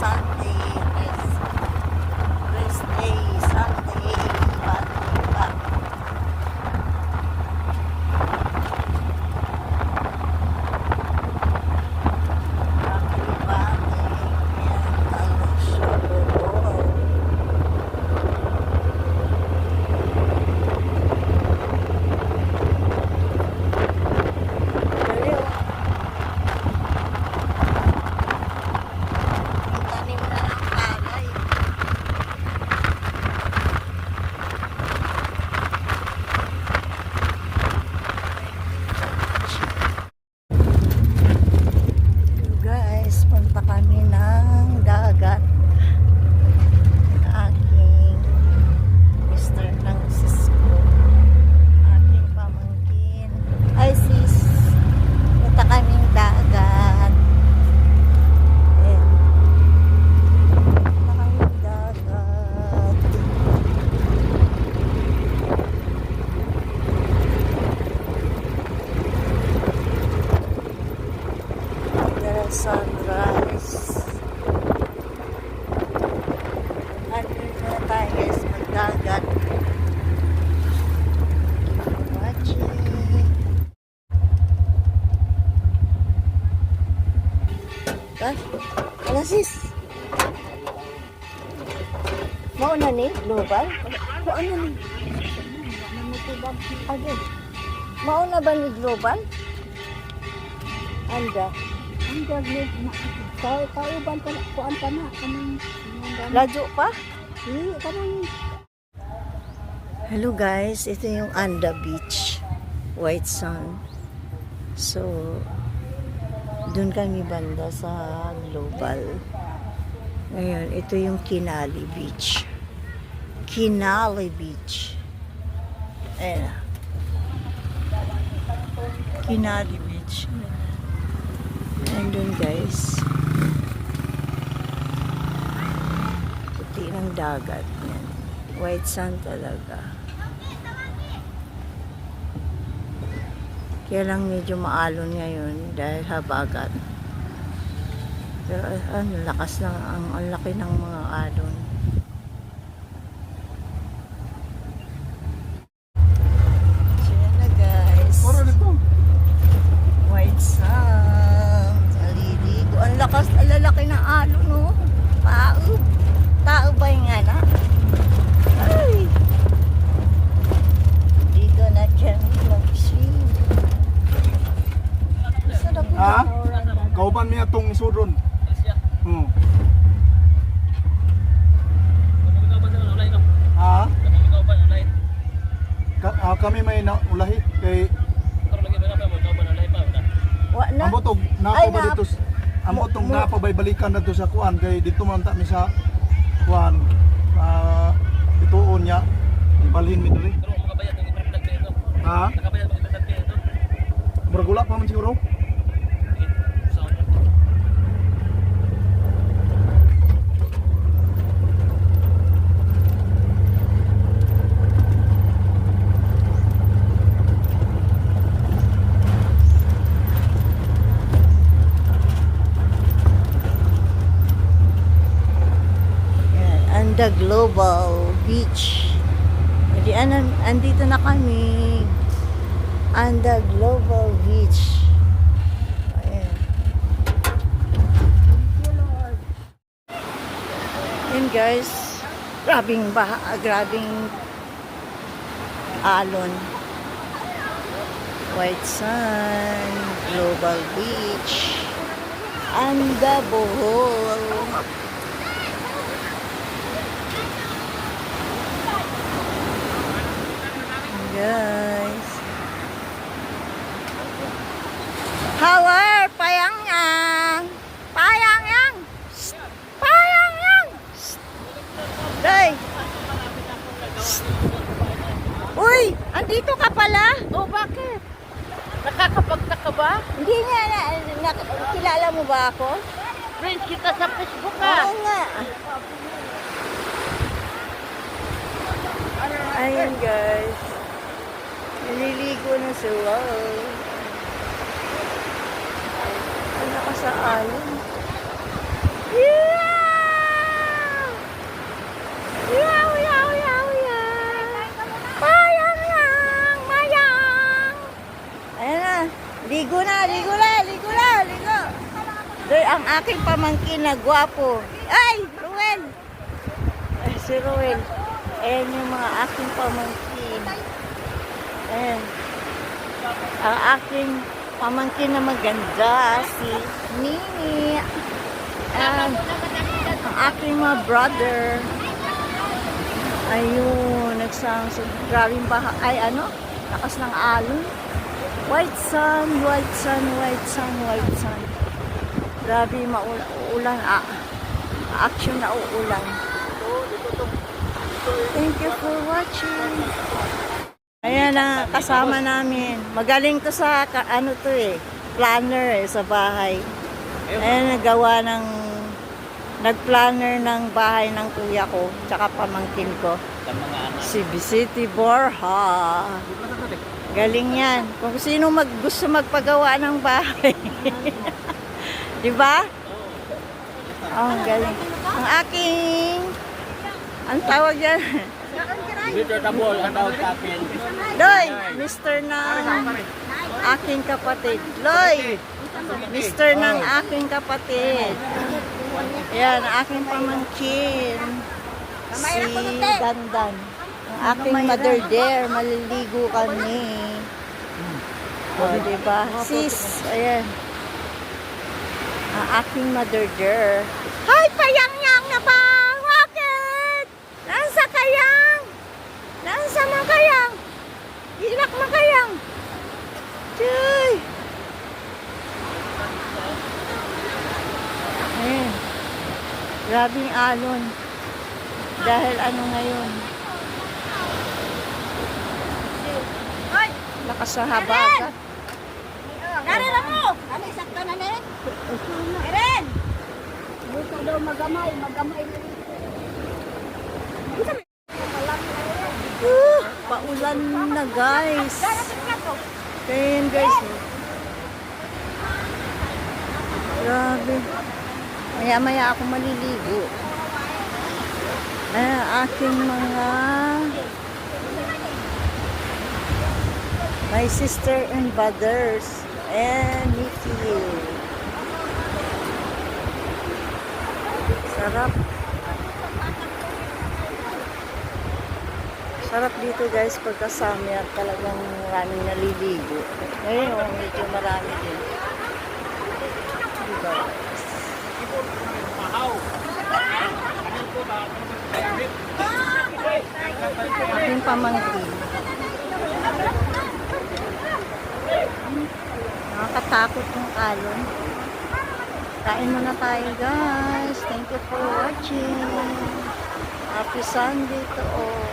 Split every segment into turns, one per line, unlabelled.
Sunday. Rest day, Sunday. Diba? Punta kami ng dagat. Aking mister ng sis ko. Aking pamangkin. Ay sis, punta kaming dagat. Ayan. Punta kaming dagat. There's sunrise. Andun na tayo guys, magdagat. Watching. Ano sis? Mauna ni global? Mauna ni? Agad. Mauna ba ni global? Anda.
Tahu ban kuan tanah kanang
Lajo pa?
kanang.
Hello guys, ito yung Anda Beach, White Sand. So, dun kami banda sa Global. Ngayon, ito yung Kinali Beach. Kinali Beach. Ayan. Kinali Beach. Nandun guys. Puti ng dagat. Yan. White sand talaga. Kaya lang medyo maalon ngayon dahil habagat. Pero ang lakas ng ang laki ng mga alon. Sila na guys. White sand. Aliligo. Ang lakas, ang lalaki ng alon, no? Tao. Tao ba yung ana? Ay. Dito na kami mag-swim. Sarap na.
Ha? Kauban niya tong isudron. Ha? Kami may ulahi kay
Wa na.
amo tong
Ay,
napa ba dito amo tong napa bay balikan na to sa kuan kay dito man ta mi sa kuan ituon niya ibalhin mi diri. Ha? Murag wala pa man siguro.
The Global Beach. Hindi, andito na kami. On the Global Beach. Ayan. Yan guys. Grabing alon. White sand. Global Beach. And the Bohol. Guys. Hawar, payangyang. Payangyang. Payangyang. Day. Uy, andito ka pala?
Oh, bakit? Nakakapagta ka ba?
Hindi nga kilala mo ba ako?
Friend kita sa Facebook
Oo nga. Ayun guys. Naliligo na sila. Ano ka sa alon? Yeah! aking pamangkin na gwapo. Ay, Ruel! Ay, si Ruel. Ayan yung mga aking pamangkin. Ayan. Ang aking pamangkin na maganda, si Nini. Ang aking mga brother. Ayun, nagsang grabing baha. Ay, ano? Lakas ng alon. White sun, white sun, white sun, white sun. Grabe, uulan. Action na uulan. Thank you for watching. Ayan na, kasama namin. Magaling to sa, ano to eh, planner eh, sa bahay. Ayan, nag-planner ng bahay ng kuya ko, tsaka pamangkin ko. Si Vicente Borja. Galing yan. Kung sino gusto magpagawa ng bahay. Di ba? Oh, ang galing. Ang aking, ang tawag yan?
Mr. Tabol, ang tawag sa akin.
Loy, Mr. ng aking kapatid. Loy, Mr. ng aking kapatid. Yan, ang aking pamangkin. Si Dandan. Ang aking mother there, maliligo kami. O, diba? Sis, ayan. Ang aking mother there. Hay, payang-yang na ba? Bakit? Nasa kayang? Nasa makayang? Ilak makayang? Tuy! Ayan. Grabing alon. Dahil ano ngayon? Lakas sa habagat.
Narira mo! Ano, sakto na na rin? Eren! Gusto daw magamay na rin.
Paulan na guys. Kaya yun guys. Grabe. Maya-maya ako maliligo. Aking mga my sister and brothers and nephew. Sarap. Sarap dito guys pagka summer, talagang maraming naliligo. Ngayon, medyo marami din. Diba guys? Aking pamangkin. Nakakatakot yung alon. Kain muna tayo guys. Thank you for watching. Happy Sunday to all.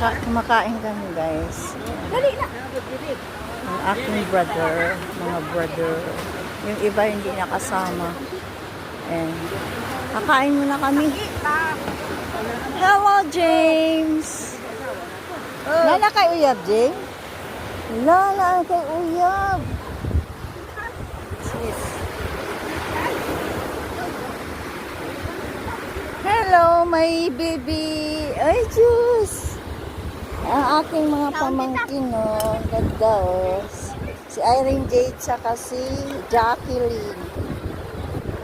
Kumakain kami guys. Ang aking brother, mga brother. Yung iba hindi nakasama. And kakain muna kami. Hello James. Lala kay Uyab James? Lala kay Uyab. Sis. Hello my baby. Ay Diyos. Ang aking mga pamangkin, no? Ganda, oh. Si Irene Jade, saka si Jacqueline.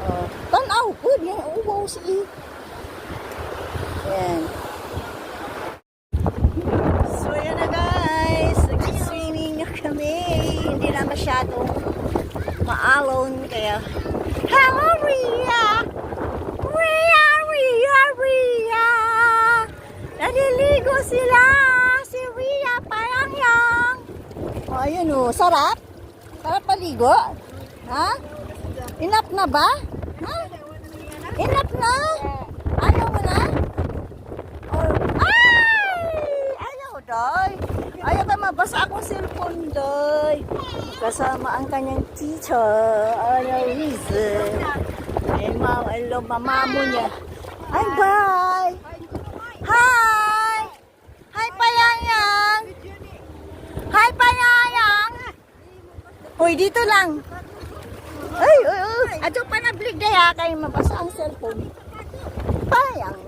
Oh. Tanaw po, yan. Uwaw si yan. So, yan na guys. Nag-swimming na kami. Hindi na masyadong maalon. Kaya, hello, Rhea! Rhea! Naliligo sila! Si Rhea, parang yang! O, ayun o. Sarap? Sarap paligo? Ha? Enough na ba? Ha? Enough na? Ayaw mo na? Or, ay! Ayaw, Doy. Ayaw ka mabasa akong cellphone, Doy. Kasama ang kanyang teacher. Ayaw, reason. Eh, mamamo niya. Ay, bye! Hi! Hi, Payayang! Hi, Payayang! Hoy, dito lang. Ay, ay, ay. Ato pa na-blig daya kayo mabasa ang cellphone. Payang.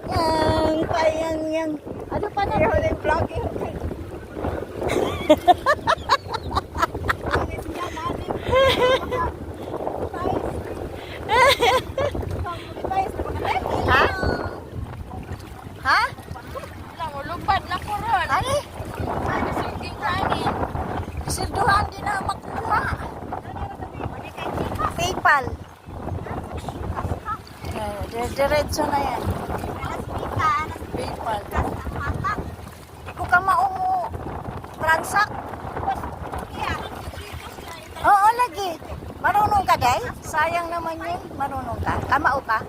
Ato pa na-blig vlogging. Diretso na yan. PayPal. Ikaw ka maumo. Transak. Oo, lagi. Marunong ka, day? Sayang naman yun. Marunong ka. Kamao ka?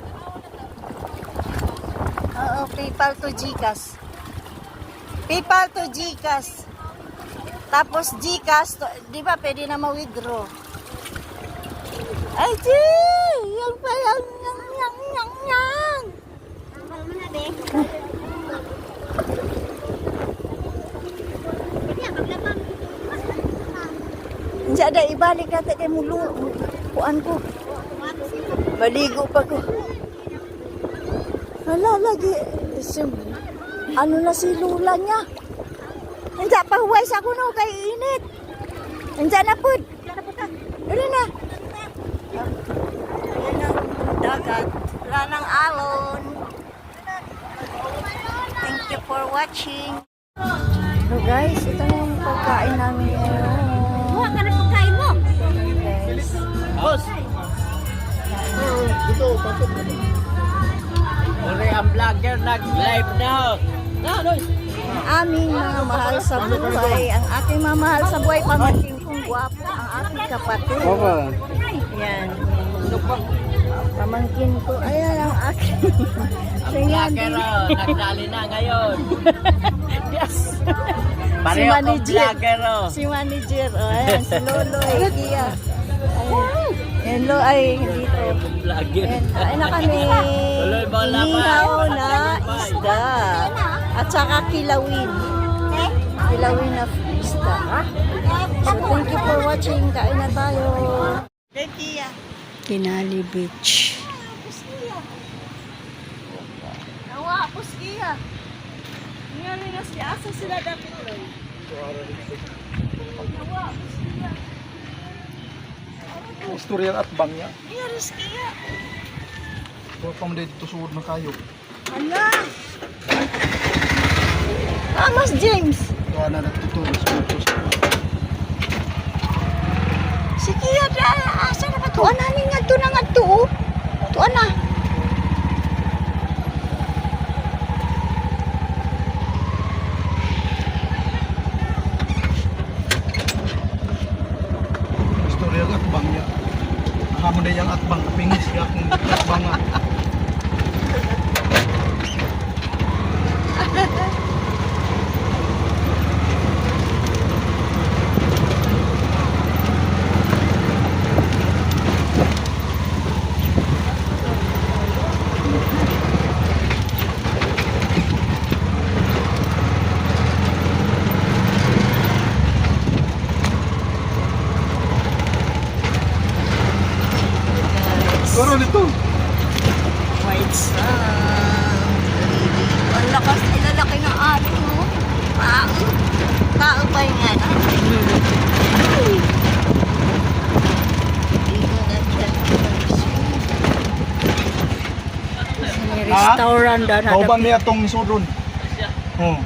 Oo, PayPal to GCash. PayPal to GCash. Tapos GCash, di ba pwede na ma-withdraw? Ay, di! Yan pa yan, yan.
Tambal mo na, be.
Hindi ada, ibalik natin kay mulo. Kuan ko. Baligo pa ko. Hala, lagi. Ano na si Lula niya? Hindi pa huway sa kuno kay init. Hindi na po. Dali na. Ayan ang dagat. Wala ng alon. Thank you for watching. So guys, ito na yung pagkain namin ngayon.
Buha ka na pagkain mo.
Guys.
Boss,
Dito, pasok.
uri ang vlogger nag-live na.
Ang aming mga mahal sa buhay, ang aking mamahal sa buhay, pamangkin kong gwapo, ang aking kapatid. Yan. Pamangkin ko, ayan ang aking.
Ang vlogger nagdali na ngayon.
Yes.
Pareho kong vlogger oh.
Si manager, ayan, si Loloy, Kia. Ayan, ay, dito.
Vlogger.
Ayan, kain na kami.
Tuloy mo lang,
Inihaw
pa.
na isda. At saka kilawin. Kilawin na isda. So, thank you for watching. Kain na tayo. Kinali Beach. Nawa, Puskia. Ngayon na siya. Asa sila dapat lang? Nawa, Puskia.
Istorya at bang niya.
Ngayon, Puskia.
Huwag pa mo dito suod na kayo.
Hala! Mas James!
Kuha na nagtuturo sa utos.
Sige, asa na ba? Tuan na nga ito na nga ito. Tuan na.
Istorya at bang niya. Hamon na yung atbang. Pingis ka kung atbang nga. Karo nito.
White sand. Ang lakas nilalaki ng ating mo. Tao pa yung yan. Restaurant na
Kauban niya itong sudron. Oh.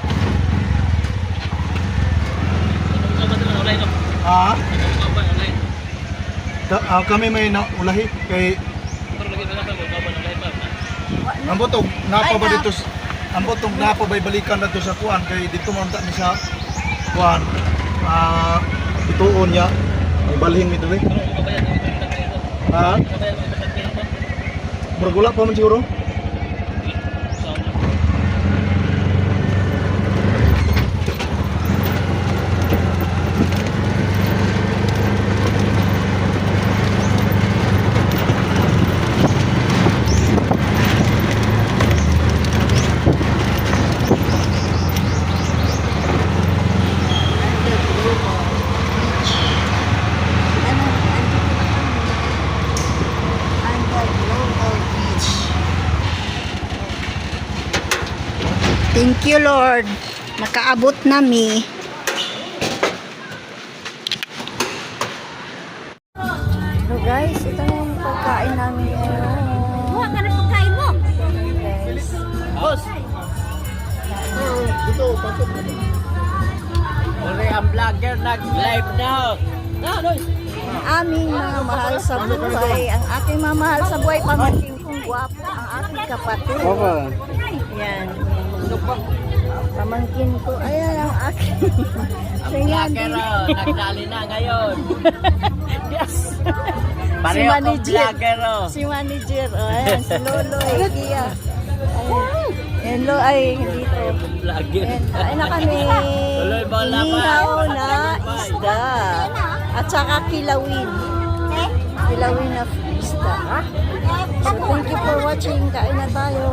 Ha? Kami may ulahi kay ambot og napa ba dito ambot og napa bay balikan na to sa kuan kay dito man ta ni sa kuan ituon niya ibalhin mi diri. Ha? Bergula pa man siguro?
Thank you, Lord. Nakaabot nami. So guys, ito na yung pagkain namin ngayon.
Buha ka na pagkain mo.
Guys.
Boss,
Dito, pasok.
uri ang vlogger nag-live na.
aming mga mahal sa buhay. Ang aking mga mahal sa buhay, pamangkin kong gwapo, ang aking kapatid. Yan. Pamangkin ko, ayan ang aking. Tingnan
Vlogger,
din.
nagsali na ngayon.
Yes.
Pareho kong
manager.
vlogger,
Si manager, oh, ayan, si Lolo, Kia. Ayan. Hello, ay, dito.
Vlogger.
Ayan, kain na kami.
Tuloy mo na pa.
Inihaw na isda. At saka kilawin. Kilawin na isda. So, thank you for watching. Kain na tayo.